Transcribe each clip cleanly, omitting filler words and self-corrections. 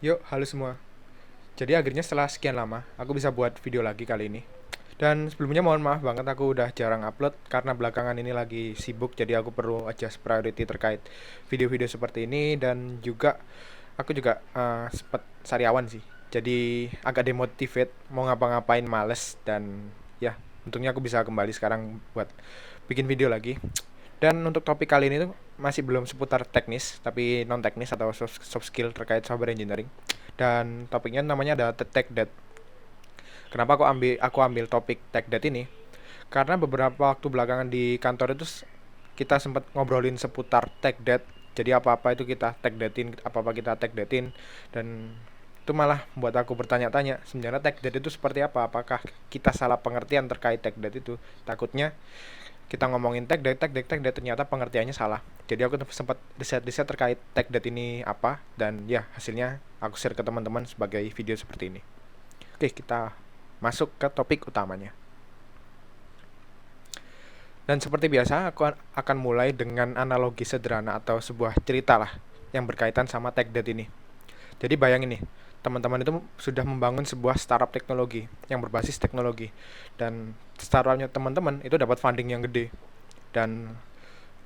Yuk, halo semua. Jadi akhirnya setelah sekian lama, aku bisa buat video lagi kali ini. Dan sebelumnya mohon maaf banget aku udah jarang upload karena belakangan ini lagi sibuk, jadi aku perlu adjust priority terkait video-video seperti ini. Dan juga aku juga sempet sariawan sih. Jadi agak demotivate, mau ngapa-ngapain males. Dan ya, untungnya aku bisa kembali sekarang buat bikin video lagi. Dan untuk topik kali ini tuh masih belum seputar teknis, tapi non teknis atau soft skill terkait software engineering. Dan topiknya namanya adalah tech debt. Kenapa aku ambil topik tech debt ini? Karena beberapa waktu belakangan di kantor itu kita sempat ngobrolin seputar tech debt. Jadi apa-apa itu kita tech debtin, apa-apa kita tech debtin. Dan itu malah buat aku bertanya-tanya, sebenarnya tech debt itu seperti apa? Apakah kita salah pengertian terkait tech debt itu? Takutnya kita ngomongin tech debt ternyata pengertiannya salah. Jadi aku sempat riset-riset terkait tech debt ini apa, dan ya hasilnya aku share ke teman-teman sebagai video seperti ini. Oke, kita masuk ke topik utamanya. Dan seperti biasa, aku akan mulai dengan analogi sederhana atau sebuah cerita lah yang berkaitan sama tech debt ini. Jadi bayangin nih, teman-teman itu sudah membangun sebuah startup teknologi yang berbasis teknologi, dan startupnya teman-teman itu dapat funding yang gede, dan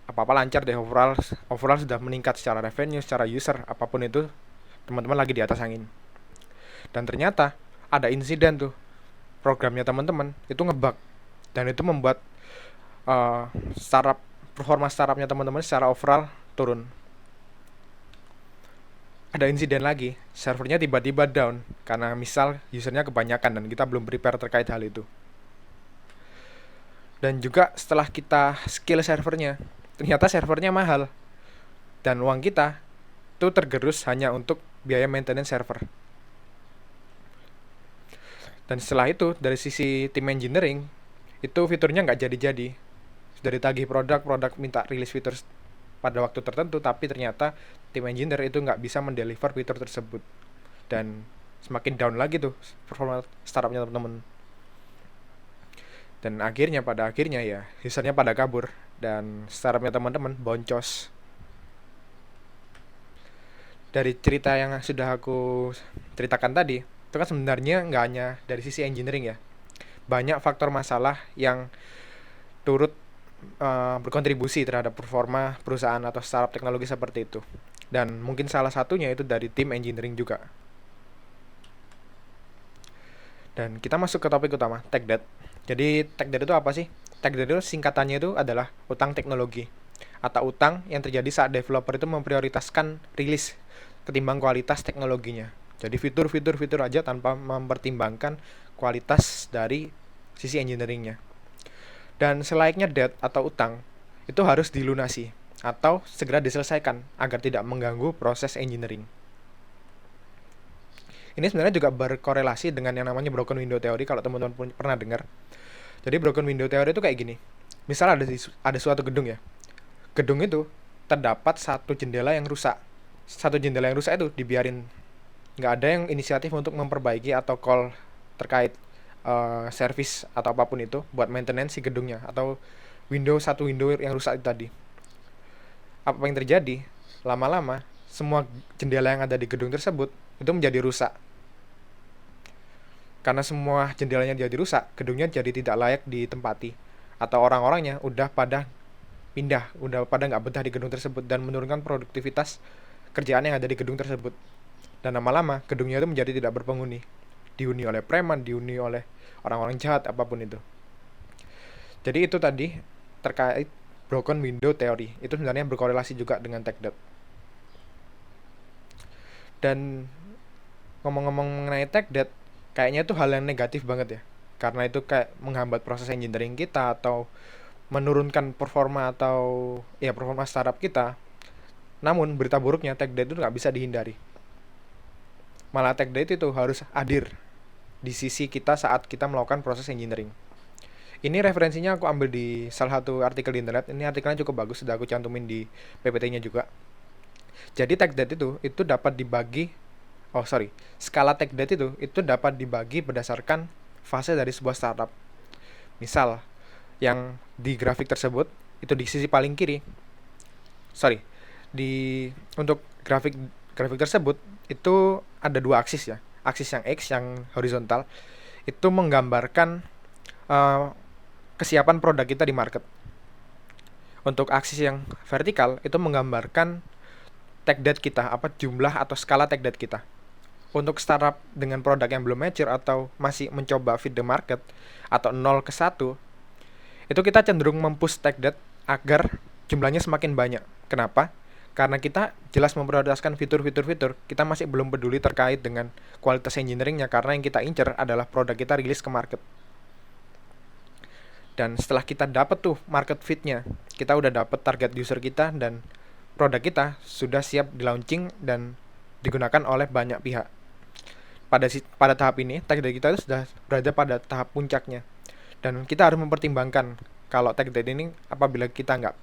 apa-apa lancar deh, overall sudah meningkat secara revenue, secara user, apapun itu teman-teman lagi di atas angin. Dan ternyata ada insiden tuh, programnya teman-teman itu ngebug, dan itu membuat uh, startup performa startupnya teman-teman secara overall turun. Ada insiden lagi, servernya tiba-tiba down karena misal usernya kebanyakan dan kita belum prepare terkait hal itu. Dan juga setelah kita skill servernya, ternyata servernya mahal dan uang kita itu tergerus hanya untuk biaya maintenance server. Dan setelah itu dari sisi tim engineering itu fiturnya nggak jadi-jadi. Sudah ditagih produk minta rilis fitur pada waktu tertentu, tapi ternyata tim engineer itu nggak bisa mendeliver fitur tersebut, dan semakin down lagi tuh performa startupnya teman-teman. Dan pada akhirnya ya usernya pada kabur dan startupnya teman-teman boncos. Dari cerita yang sudah aku ceritakan tadi, itu kan sebenarnya nggak hanya dari sisi engineering ya, banyak faktor masalah yang turut berkontribusi terhadap performa perusahaan atau startup teknologi seperti itu. Dan mungkin salah satunya itu dari tim engineering juga. Dan kita masuk ke topik utama, tech debt. Jadi tech debt itu apa sih? Tech debt itu singkatannya itu adalah utang teknologi atau utang yang terjadi saat developer itu memprioritaskan rilis ketimbang kualitas teknologinya. Jadi fitur aja tanpa mempertimbangkan kualitas dari sisi engineeringnya. Dan selayaknya debt atau utang itu harus dilunasi atau segera diselesaikan agar tidak mengganggu proses engineering. Ini sebenarnya juga berkorelasi dengan yang namanya broken window theory, kalau teman-teman pernah dengar. Jadi broken window theory itu kayak gini. Misal ada suatu gedung ya. Gedung itu terdapat satu jendela yang rusak. Satu jendela yang rusak itu dibiarin. Nggak ada yang inisiatif untuk memperbaiki atau call terkait service atau apapun itu buat maintenance si gedungnya atau satu window yang rusak itu tadi. Apa yang terjadi? Lama-lama semua jendela yang ada di gedung tersebut itu menjadi rusak. Karena semua jendelanya jadi rusak, gedungnya jadi tidak layak ditempati, atau orang-orangnya udah pada pindah, udah pada nggak betah di gedung tersebut dan menurunkan produktivitas kerjaan yang ada di gedung tersebut. Dan lama-lama gedungnya itu menjadi tidak berpenghuni, dihuni oleh preman, dihuni oleh orang-orang jahat, apapun itu. Jadi itu tadi terkait broken window theory, itu sebenarnya berkorelasi juga dengan tech debt. Dan ngomong-ngomong mengenai tech debt, kayaknya itu hal yang negatif banget ya, karena itu kayak menghambat proses engineering kita atau menurunkan performa atau ya performa startup kita. Namun berita buruknya, tech debt itu nggak bisa dihindari. Malah tech debt itu harus hadir di sisi kita saat kita melakukan proses engineering. Ini referensinya aku ambil di salah satu artikel di internet. Ini artikelnya cukup bagus, sudah aku cantumin di PPT-nya juga. Jadi tech debt itu dapat dibagi. Skala tech debt itu dapat dibagi berdasarkan fase dari sebuah startup. Misal, yang di grafik tersebut itu di sisi paling kiri. Untuk grafik tersebut itu ada dua aksis ya. Aksis yang X yang horizontal itu menggambarkan eh, kesiapan produk kita di market. Untuk aksis yang vertikal itu menggambarkan tech debt kita, apa jumlah atau skala tech debt kita. Untuk startup dengan produk yang belum mature atau masih mencoba fit the market atau 0 ke 1, itu kita cenderung mempush tech debt agar jumlahnya semakin banyak. Kenapa? Karena kita jelas memprioritaskan fitur-fitur, kita masih belum peduli terkait dengan kualitas engineeringnya, karena yang kita incer adalah produk kita rilis ke market. Dan setelah kita dapat tuh market fitnya, kita udah dapat target user kita dan produk kita sudah siap di launching dan digunakan oleh banyak pihak. Pada tahap ini, tech debt kita itu sudah berada pada tahap puncaknya. Dan kita harus mempertimbangkan kalau tech debt ini apabila kita nggak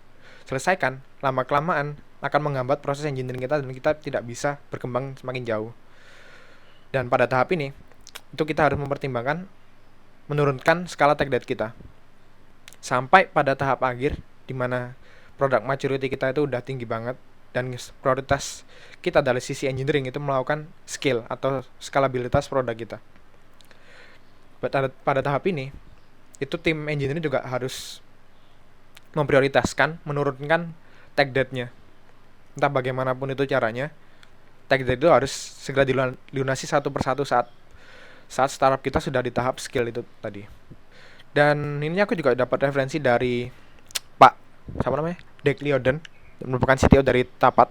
selesaikan, lama-kelamaan akan menghambat proses engineering kita dan kita tidak bisa berkembang semakin jauh. Dan pada tahap ini, itu kita harus mempertimbangkan menurunkan skala tech debt kita. Sampai pada tahap akhir, di mana product maturity kita itu udah tinggi banget, dan prioritas kita dari sisi engineering itu melakukan scale atau skalabilitas produk kita. Pada tahap ini, itu tim engineering juga harus memprioritaskan menurunkan tech debt-nya. Entah bagaimanapun itu caranya, tech debt itu harus segera dilunasi satu persatu saat startup kita sudah di tahap scale itu tadi. Dan ini aku juga dapat referensi dari Pak, siapa namanya? Dave Leoden, merupakan CTO dari Tapat.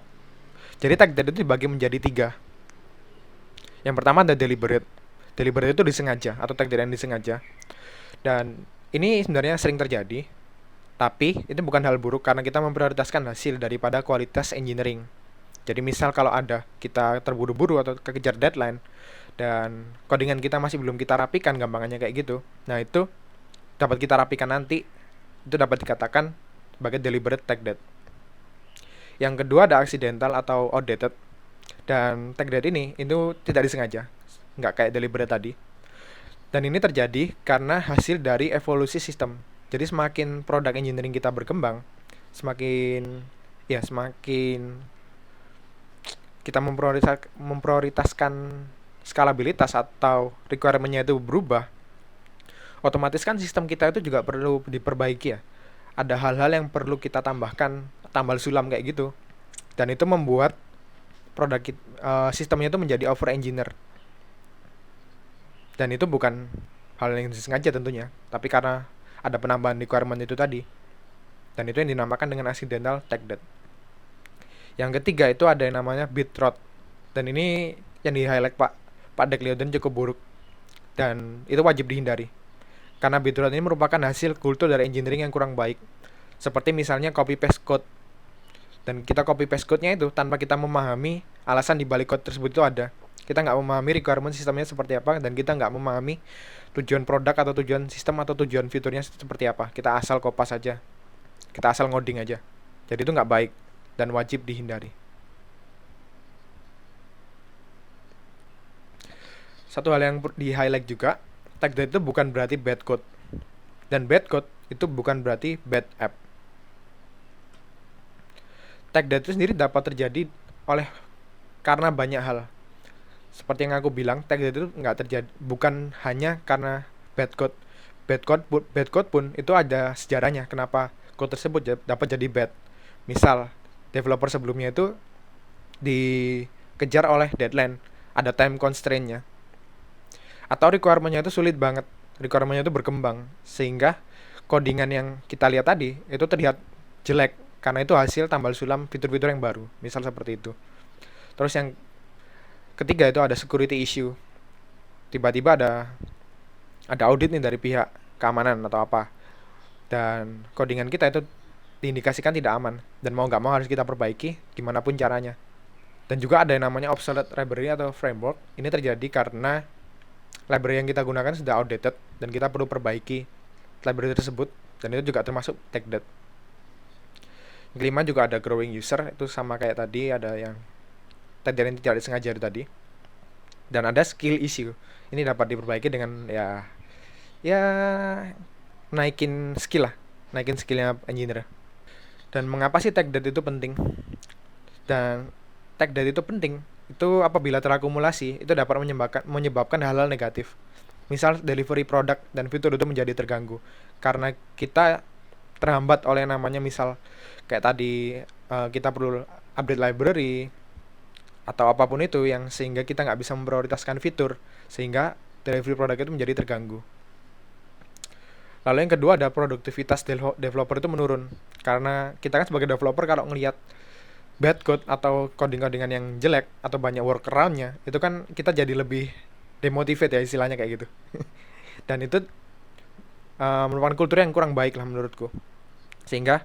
Jadi tech debt itu dibagi menjadi 3. Yang pertama ada deliberate. Deliberate itu disengaja atau tech debt yang disengaja. Dan ini sebenarnya sering terjadi, tapi itu bukan hal buruk karena kita memprioritaskan hasil daripada kualitas engineering. Jadi misal kalau ada kita terburu-buru atau kekejar deadline dan codingan kita masih belum kita rapikan, gampangannya kayak gitu. Nah, itu dapat kita rapikan nanti, itu dapat dikatakan sebagai deliberate tech debt. Yang kedua ada accidental atau outdated. Dan tech debt ini itu tidak disengaja, nggak kayak deliberate tadi. Dan ini terjadi karena hasil dari evolusi sistem. Jadi semakin produk engineering kita berkembang, semakin kita memprioritaskan skalabilitas atau requirement-nya itu berubah, otomatis kan sistem kita itu juga perlu diperbaiki ya. Ada hal-hal yang perlu kita tambahkan, tambal sulam kayak gitu. Dan itu membuat sistemnya itu menjadi over engineer. Dan itu bukan hal yang disengaja tentunya, tapi karena ada penambahan requirement itu tadi. Dan itu yang dinamakan dengan accidental tech debt. Yang ketiga itu ada yang namanya bit rot. Dan ini yang di-highlight Pak Dave Leoden cukup buruk. Dan itu wajib dihindari. Karena bit rot ini merupakan hasil kultur dari engineering yang kurang baik. Seperti misalnya copy paste code. Dan kita copy paste code-nya itu tanpa kita memahami alasan di balik code tersebut itu ada. Kita nggak memahami requirement sistemnya seperti apa, dan kita nggak memahami tujuan produk atau tujuan sistem atau tujuan fiturnya seperti apa. Kita asal kopas aja, kita asal ngoding aja. Jadi itu nggak baik dan wajib dihindari. Satu hal yang di-highlight juga, tech debt itu bukan berarti bad code, dan bad code itu bukan berarti bad app. Tech debt itu sendiri dapat terjadi karena banyak hal. Seperti yang aku bilang, tech debt itu nggak terjadi, bukan hanya karena bad code. Bad code pun itu ada sejarahnya kenapa code tersebut dapat jadi bad. Misal, developer sebelumnya itu dikejar oleh deadline, ada time constraint-nya. Atau requirement-nya itu sulit banget, requirement-nya itu berkembang, sehingga codingan yang kita lihat tadi itu terlihat jelek, karena itu hasil tambal sulam fitur-fitur yang baru, misal seperti itu. Terus yang ketiga itu ada security issue. Tiba-tiba ada audit nih dari pihak keamanan atau apa, dan codingan kita itu diindikasikan tidak aman, dan mau nggak mau harus kita perbaiki gimana pun caranya. Dan juga ada yang namanya obsolete library atau framework. Ini terjadi karena library yang kita gunakan sudah outdated dan kita perlu perbaiki library tersebut, dan itu juga termasuk tech debt. Kelima juga ada growing user, itu sama kayak tadi, ada yang yang tidak disengaja tadi. Dan ada skill issue. Ini dapat diperbaiki dengan ya naikin skillnya engineer. Dan mengapa sih tech debt itu penting? Dan tech debt itu penting itu apabila terakumulasi itu dapat menyebabkan hal-hal negatif. Misal delivery produk dan fitur itu menjadi terganggu karena kita terhambat oleh namanya misal kayak tadi kita perlu update library atau apapun itu yang sehingga kita nggak bisa memprioritaskan fitur sehingga delivery produk itu menjadi terganggu. Lalu yang kedua ada produktivitas developer itu menurun karena kita kan sebagai developer kalau ngelihat bad code atau coding-codingan yang jelek atau banyak workaround-nya itu kan kita jadi lebih demotivate ya istilahnya kayak gitu. Dan itu merupakan kultur yang kurang baik lah menurutku sehingga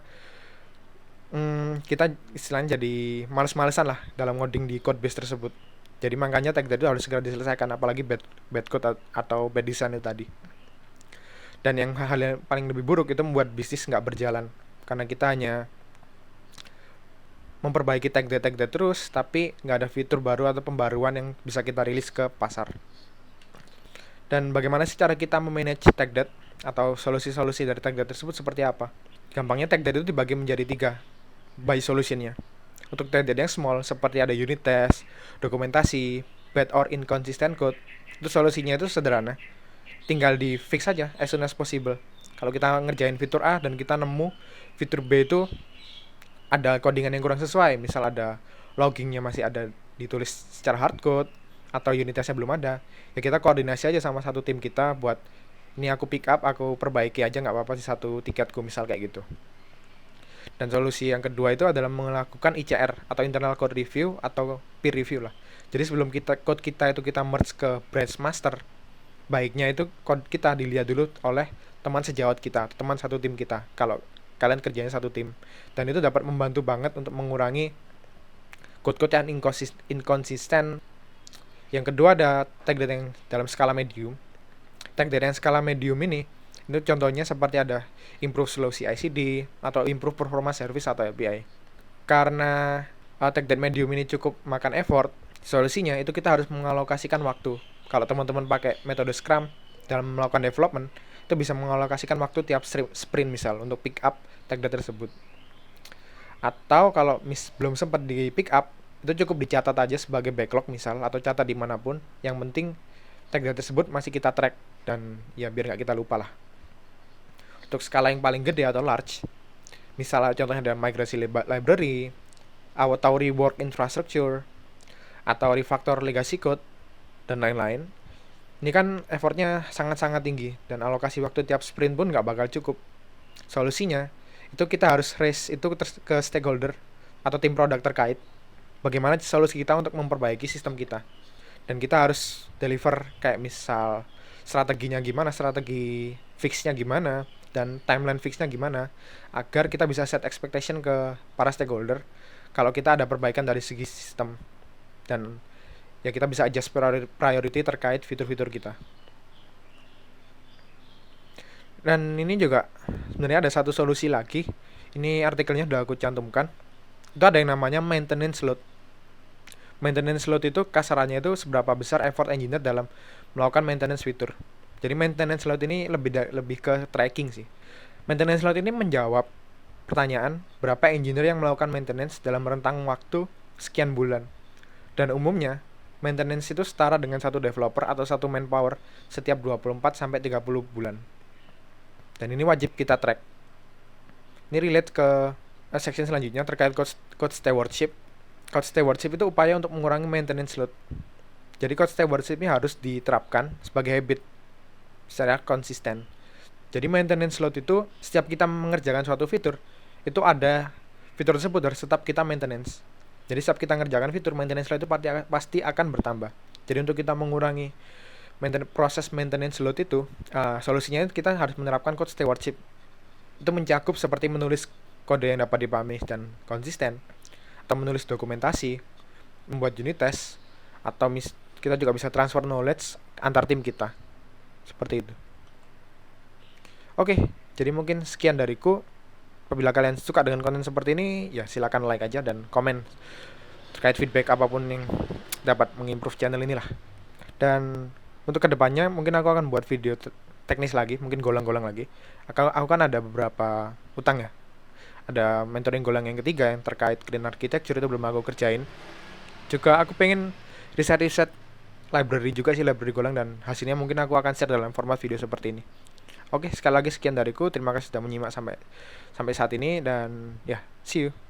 kita istilahnya jadi males-malesan lah dalam ngoding di code base tersebut. Jadi makanya tag itu harus segera diselesaikan apalagi bad code atau bad design itu tadi. Dan yang hal yang paling lebih buruk itu membuat bisnis nggak berjalan karena kita hanya memperbaiki tag terus tapi nggak ada fitur baru atau pembaruan yang bisa kita rilis ke pasar. Dan bagaimana sih cara kita memanage tag debt atau solusi-solusi dari tag debt tersebut seperti apa? Gampangnya tag debt itu dibagi menjadi 3 by solutionnya. Untuk tag debt yang small seperti ada unit test, dokumentasi, bad or inconsistent code, itu solusinya itu sederhana. Tinggal di fix saja as soon as possible. Kalau kita ngerjain fitur A dan kita nemu fitur B itu ada codingan yang kurang sesuai, misal ada loggingnya masih ada ditulis secara hardcode atau unit testnya belum ada, ya kita koordinasi aja sama satu tim kita buat ini aku pick up, aku perbaiki aja nggak apa-apa sih satu tiketku misal kayak gitu. Dan solusi yang kedua itu adalah melakukan ICR atau internal code review atau peer review lah. Jadi sebelum code kita itu kita merge ke branch master, baiknya itu code kita dilihat dulu oleh teman sejawat kita, teman satu tim kita. Kalau kalian kerjanya satu tim, dan itu dapat membantu banget untuk mengurangi code-code yang inconsistent. Yang kedua ada tag data yang dalam skala medium. Tag data yang skala medium ini itu contohnya seperti ada improve slow CI/CD atau improve performance service atau API. Karena tag data medium ini cukup makan effort, solusinya itu kita harus mengalokasikan waktu. Kalau teman-teman pakai metode Scrum dalam melakukan development, itu bisa mengalokasikan waktu tiap sprint misal untuk pick up tag data tersebut. Atau kalau belum sempat di pick up, itu cukup dicatat aja sebagai backlog misal atau catat dimanapun. Yang penting tag data tersebut masih kita track dan ya biar nggak kita lupa lah. Untuk skala yang paling gede atau large, misalnya contohnya ada migrasi library, atau rework infrastructure, atau refactor legacy code dan lain-lain. Ini kan effortnya sangat-sangat tinggi dan alokasi waktu tiap sprint pun nggak bakal cukup. Solusinya itu kita harus raise itu ke stakeholder atau tim produk terkait. Bagaimana solusi kita untuk memperbaiki sistem kita. Dan kita harus deliver kayak misal strateginya gimana, strategi fixnya gimana, dan timeline fixnya gimana agar kita bisa set expectation ke para stakeholder kalau kita ada perbaikan dari segi sistem dan ya kita bisa adjust priority terkait fitur-fitur kita. Dan ini juga sebenarnya ada satu solusi lagi. Ini artikelnya udah aku cantumkan. Itu ada yang namanya maintenance load. Maintenance load itu kasarannya itu seberapa besar effort engineer dalam melakukan maintenance fitur. Jadi maintenance load ini lebih ke tracking sih. Maintenance load ini menjawab pertanyaan berapa engineer yang melakukan maintenance dalam rentang waktu sekian bulan. Dan umumnya maintenance itu setara dengan satu developer atau satu manpower setiap 24 sampai 30 bulan. Dan ini wajib kita track. Ini relate ke section selanjutnya terkait code stewardship. Code stewardship itu upaya untuk mengurangi maintenance load. Jadi code stewardship ini harus diterapkan sebagai habit secara konsisten. Jadi maintenance load itu setiap kita mengerjakan suatu fitur, itu ada fitur tersebut harus tetap kita maintenance. Jadi setiap kita mengerjakan fitur, maintenance load itu pasti akan bertambah. Jadi untuk kita mengurangi proses maintenance load itu, solusinya kita harus menerapkan code stewardship. Itu mencakup seperti menulis kode yang dapat dipahami dan konsisten, atau menulis dokumentasi, membuat unit test, atau kita juga bisa transfer knowledge antar tim kita. Seperti itu. Oke, jadi mungkin sekian dariku. Apabila kalian suka dengan konten seperti ini, ya silakan like aja dan komen terkait feedback apapun yang dapat mengimprove channel inilah. Dan untuk kedepannya mungkin aku akan buat video teknis lagi, mungkin golang-golang lagi. Aku kan ada beberapa utang ya. Ada mentoring golang yang ketiga yang terkait green architecture itu belum aku kerjain. Juga aku pengen riset-riset library juga sih, library Golang, dan hasilnya mungkin aku akan share dalam format video seperti ini. Oke, sekali lagi sekian dariku. Terima kasih sudah menyimak sampai sampai saat ini, dan ya, see you.